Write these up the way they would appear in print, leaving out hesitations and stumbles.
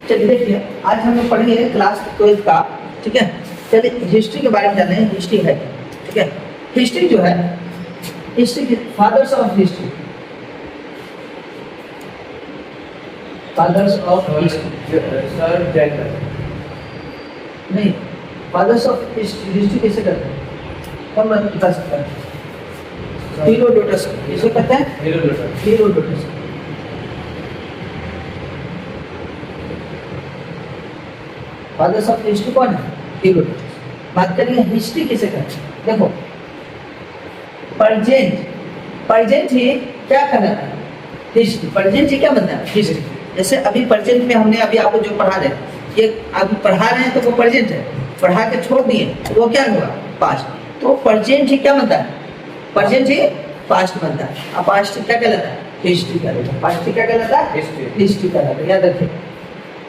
चलिए देखिए, आज हम लोग पढ़ेंगे क्लास 12 का, ठीक है। चलिए हिस्ट्री के बारे में जाने, हिस्ट्री है, ठीक है। हिस्ट्री जो है, हिस्ट्री के fathers of history, fathers of history sir Jacob नहीं, फादर्स ऑफ हिस्ट्री कैसे करते हैं, कौन बता सकता है? हीरोडोटस किसे कहते हैं? हीरोडोटस। फादर्स ऑफ हिस्ट्री कौन है? हीरोडोटस। बात करेंगे हिस्ट्री किसे कहते हैं। देखो, प्रेजेंट ही क्या कहलाता है? हिस्ट्री। प्रेजेंट ही क्या बनता है? हिस्ट्री। जैसे अभी प्रेजेंट में हमने अभी आपको जो पढ़ा रहे हैं, ये अभी पढ़ा रहे हैं तो वो प्रेजेंट है, पढ़ा के छोड़ दिए तो वो क्या हुआ? पास्ट। तो प्रेजेंट ही क्या बनता है? प्रेजेंट ही पास्ट बनता है। अब पास्ट क्या कहलाता है? हिस्ट्री कहलाता है। पास्ट क्या कहलाता है? हिस्ट्री कहलाता है। याद रखिए,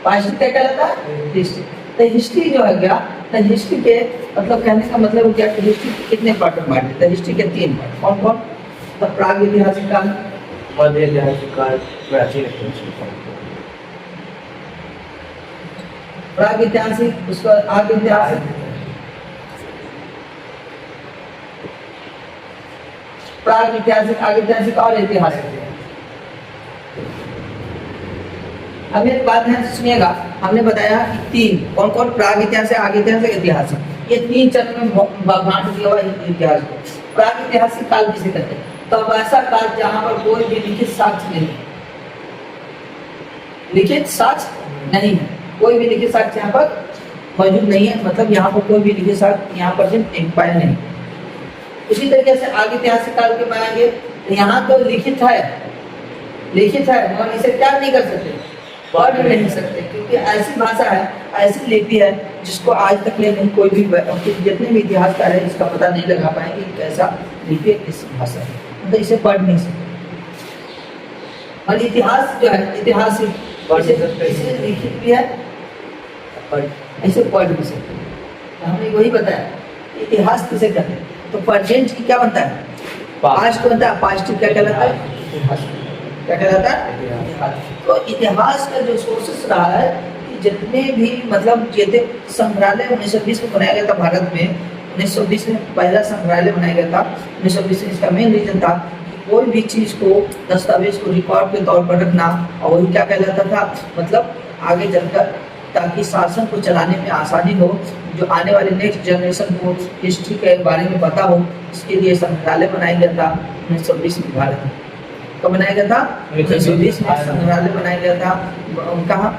पास्ट क्या कहलाता है? हिस्ट्री। तो हिस्ट्री जो है क्या, तो हिस्ट्री के मतलब कहने का मतलब क्या कि हिस्ट्री के कितने पार्ट में बांटे? तो हिस्ट्री के 3 पार्ट। कौन कौन? तो प्रागैतिहासिक काल, मध्य ऐतिहासिक काल, प्राचीन ऐतिहासिक काल। प्रागैतिहासिक, उसका आगे ऐतिहासिक, प्रागैतिहासिक, आगे ऐतिहासिक और ऐतिहासिक। अब एक बात है सुनिएगा, हमने बताया कि 3 कौन कौन? प्रागैतिहासिक, आगे ऐतिहासिक, ऐतिहासिक। ये 3 चरण में बांट दिया हुआ इतिहास को। प्रागैतिहासिक काल किसे कहते हैं? तो अब ऐसा काल जहां पर कोई भी लिखित साक्ष्य नहीं है, लिखित साक्ष्य नहीं है, कोई भी लिखित साक्ष्य यहाँ पर मौजूद नहीं है, मतलब यहाँ पर कोई भी लिखित साक्ष्य यहाँ पर एक्सपायर नहीं। इसी तरीके से आगे ऐतिहासिक काल के बनाएंगे तो यहाँ तो लिखित है मगर इसे क्या नहीं कर सकते? पढ़ नहीं सकते, क्योंकि ऐसी भाषा है, ऐसी लिपि है जिसको आज तक ले नहीं कोई भी, जितने भी इतिहासकार है इसका पता नहीं लगा पाएंगे कि कैसा लिपि किस भाषा है, मतलब इसे पढ़ नहीं सकते। और इतिहास जो है, इतिहास इसे लिखित भी है, ऐसे पढ़ भी सकते। तो हमने वही बताया इतिहास किसे कहते हैं। तो प्रेजेंट की क्या बनता है? पास्ट बनता है। पास्ट क्या कहलाता है? इतिहास। क्या कहलाता है? तो इतिहास का जो सोर्सेस रहा है, जितने भी मतलब जितने संग्रहालय 1920 में बनाया गया था भारत में, 1920 में पहला संग्रहालय बनाया गया था। 1920 में इसका मेन रीजन था कि कोई भी चीज़ को, दस्तावेज को रिकॉर्ड के तौर पर रखना, और वही क्या कहलाता था, मतलब आगे चलकर ताकि शासन को चलाने में आसानी हो, जो आने वाले नेक्स्ट जनरेशन को हिस्ट्री के बारे में पता हो, इसके लिए संग्रहालय बनाया गया था 1920 में भारत में। कब बनाया गया था? 1920 में संग्रहालय बनाया गया था। कहाँ?